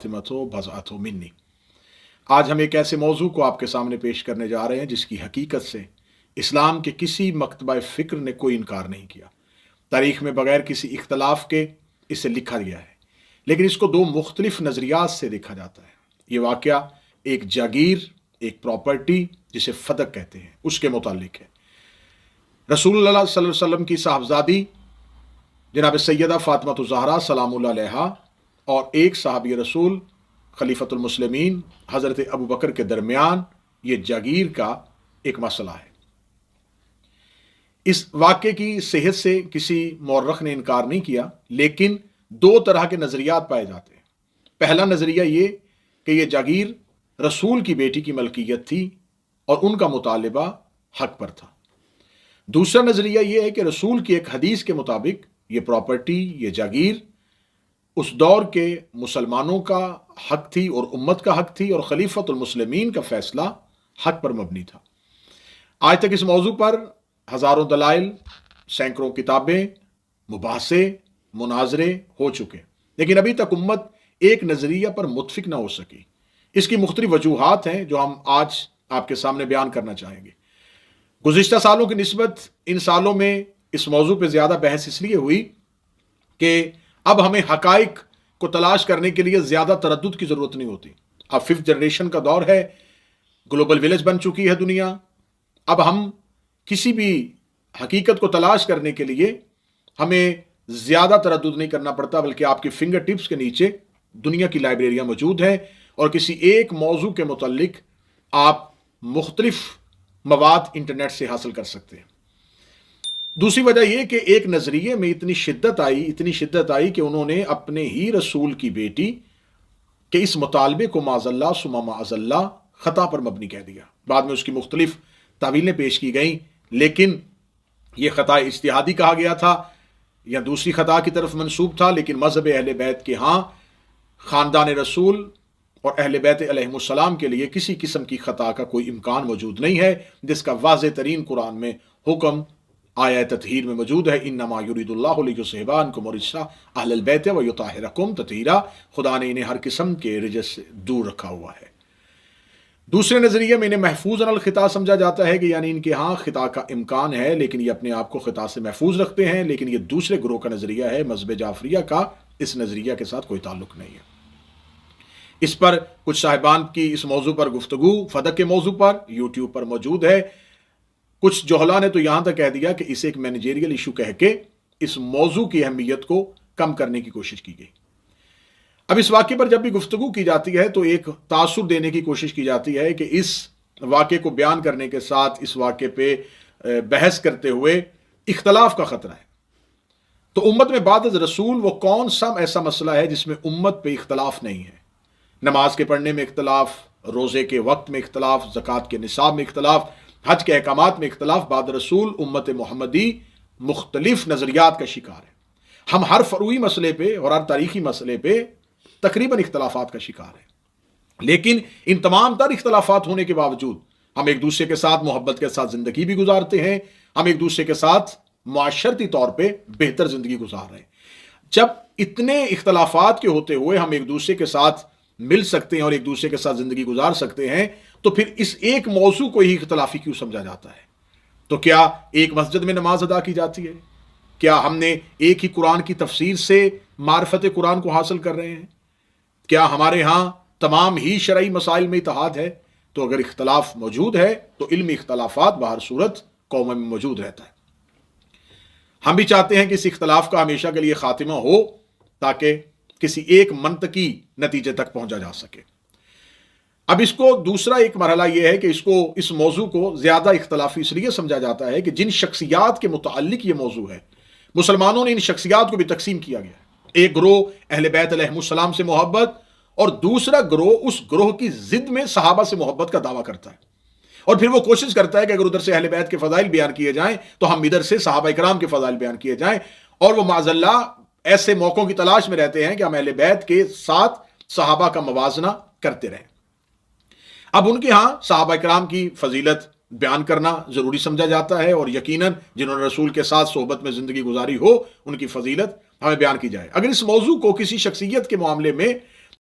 फातिमतो बज़अतो मिन्नी। आज हम एक ऐसे मौजू को आपके सामने पेश करने जा रहे हैं जिसकी हकीकत से इस्लाम के किसी मकतबा फ़िक्र ने कोई इनकार नहीं किया। तारीख़ में बग़ैर किसी इख्तलाफ के इसे लिखा गया है, लेकिन इसको दो मुख्तलिफ नज़रियात से देखा जाता है। ये वाक़या एक जागीर, एक प्रॉपर्टी जिसे फ़दक कहते हैं, उसके मुताल्लिक है। रसूलुल्लाह सल्लल्लाहु अलैहि वसल्लम की साहबजादी जनाब सैयदा फ़ातिमा ज़हरा सलामुल्लाह अलैहा और एक सहाबी रसूल खलीफतुल मुस्लिमीन हज़रत अबू बकर के दरमियान ये जागीर का एक मसला है। इस वाक़े की सेहत से किसी मौर्रख ने इनकार नहीं किया, लेकिन दो तरह के नज़रियात पाए जाते हैं। पहला नज़रिया ये कि यह जागीर रसूल की बेटी की मलकियत थी और उनका मुतालिबा हक पर था। दूसरा नज़रिया यह है कि रसूल की एक हदीस के मुताबिक ये प्रॉपर्टी, ये जागीर उस दौर के मुसलमानों का हक थी और उम्मत का हक थी और खलीफतुल मुस्लिमीन का फैसला हक पर मबनी था। आज तक इस मौजू पर हज़ारों दलाइल, सैकड़ों किताबें, मुबाहसे, मुनाजरे हो चुके, लेकिन अभी तक उम्मत एक नज़रिया पर मुत्फिक ना हो सकी। इसकी मुख्तलिफ वजूहात हैं जो हम आज आपके सामने बयान करना चाहेंगे। गुज़िश्ता सालों की निस्बत इन सालों में इस मौजू पर ज़्यादा बहस इसलिए हुई कि अब हमें हकाइक को तलाश करने के लिए ज़्यादा तरद्दुद की ज़रूरत नहीं होती। अब 5th जनरेशन का दौर है, ग्लोबल विलेज बन चुकी है दुनिया। अब हम किसी भी हकीकत को तलाश करने के लिए हमें ज़्यादा तरद्दुद नहीं करना पड़ता, बल्कि आपके फिंगर टिप्स के नीचे दुनिया की लाइब्रेरियाँ मौजूद हैं और किसी एक मौजू के मुतल्लिक आप मुख्तलिफ मवाद इंटरनेट से हासिल कर सकते हैं। दूसरी वजह यह कि एक नज़रिए में इतनी शिद्दत आई कि उन्होंने अपने ही रसूल की बेटी के इस मुतालबे को माज़ल्ला सुमा माज़ल्ला ख़ता पर मबनी कह दिया। बाद में उसकी मुख्तलिफ तावीलें पेश की गई, लेकिन यह ख़ता इज्तिहादी कहा गया था या दूसरी ख़ता की तरफ मंसूब था। लेकिन मज़हब अहले बैत के यहाँ ख़ानदान रसूल और अहले बैत अलैहिमुस्सलाम के लिए किसी किस्म की ख़ता का कोई इम्कान मौजूद नहीं है, जिसका वाज़ेह तरीन कुरान में हुक्म आया ततहीर में मौजूद है। इन्नमा युरिदुल्लाहु लियुज़हिबा अन्कुम रिज्सा अहलल बैत व युताहिरकुम तत्हीरा। खुदा ने इन्हें हर किस्म के रिजस से दूर रखा हुआ है। दूसरे नज़रिए में इन्हें महफूज अल खिता समझा जाता है कि यानी इनके यहाँ खिता का इम्कान है, लेकिन ये अपने आप को खिता से महफूज रखते हैं। लेकिन ये दूसरे ग्रोह का नज़रिया है, मज़हब जाफरिया का। इस नज़रिया के साथ कोई ताल्लुक नहीं है। इस पर कुछ साहिबान की इस मौजू पर गुफ्तगू फ़दक के मौजू पर यूट्यूब पर मौजूद है। कुछ जोहला ने तो यहां तक कह दिया कि इसे एक मैनेजेरियल इशू कह के इस मौजू की अहमियत को कम करने की कोशिश की गई। अब इस वाक़े पर जब भी गुफ्तगू की जाती है तो एक तासुर देने की कोशिश की जाती है कि इस वाक़े को बयान करने के साथ इस वाक़े पे बहस करते हुए इख्तलाफ का ख़तरा है। तो उम्मत में बाद रसूल वो कौन सा ऐसा मसला है जिसमें उम्मत पे इख्तलाफ नहीं है? नमाज के पढ़ने में इख्तलाफ, रोज़े के वक्त में इख्तलाफ, ज़कात के निसाब में इख्तलाफ, हज के अहकामात में इख्तलाफ। बाद रसूल उम्मत मोहम्मदी मुख्तलिफ नज़रियात का शिकार है। हम हर फरूई मसले पे और हर तारीखी मसले पे तकरीबन इख्तलाफात का शिकार है, लेकिन इन तमाम तर इख्तलाफात होने के बावजूद हम एक दूसरे के साथ मोहब्बत के साथ ज़िंदगी भी गुजारते हैं। हम एक दूसरे के साथ मुआशरती तौर पर बेहतर ज़िंदगी गुजार रहे हैं। जब इतने इख्तलाफात के होते हुए हम एक दूसरे के साथ मिल सकते हैं और एक दूसरे के साथ ज़िंदगी गुजार सकते हैं, तो फिर इस एक मौजू को ही इख्तलाफी क्यों समझा जाता है? तो क्या एक मस्जिद में नमाज अदा की जाती है? क्या हमने एक ही कुरान की तफसीर से मार्फत कुरान को हासिल कर रहे हैं? क्या हमारे यहाँ तमाम ही शरई मसाइल में इत्तेहाद है? तो अगर इख्तलाफ मौजूद है तो इल्मी इख्तलाफात बाहर सूरत कौम में मौजूद रहता है। हम भी चाहते हैं कि इस इख्तलाफ का हमेशा के लिए खात्मा हो, ताकि किसी एक मंतकी नतीजे तक पहुंचा जा सके। अब इसको दूसरा एक मरहला यह है कि इस मौजू को ज़्यादा इख्तलाफी इसलिए समझा जाता है कि जिन शख्सियात के मुताल्लिक ये मौजू है, मुसलमानों ने इन शख्सियात को भी तकसीम किया गया है। एक ग्रोह अहले बैत अलैहिमुस्सलाम से मोहब्बत और दूसरा ग्रोह उस ग्रोह की जिद में सहाबा से मोहब्बत का दावा करता है, और फिर वो कोशिश करता है कि अगर उधर से अहले बैत के फ़ज़ाइल बयान किए जाएं तो हम इधर से सहाबा इकराम के फ़ज़ाइल बयान किए जाएं, और वो माज़ल्ला ऐसे मौक़ों की तलाश में रहते हैं कि हम अहले बैत के साथ सहाबा का मवाजना करते रहें। अब उनके यहाँ सहाबा इकराम की फजीलत बयान करना ज़रूरी समझा जाता है, और यकीनन जिन्होंने रसूल के साथ सोहबत में ज़िंदगी गुजारी हो उनकी फजीलत हमें बयान की जाए। अगर इस मौजू को किसी शख्सियत के मामले में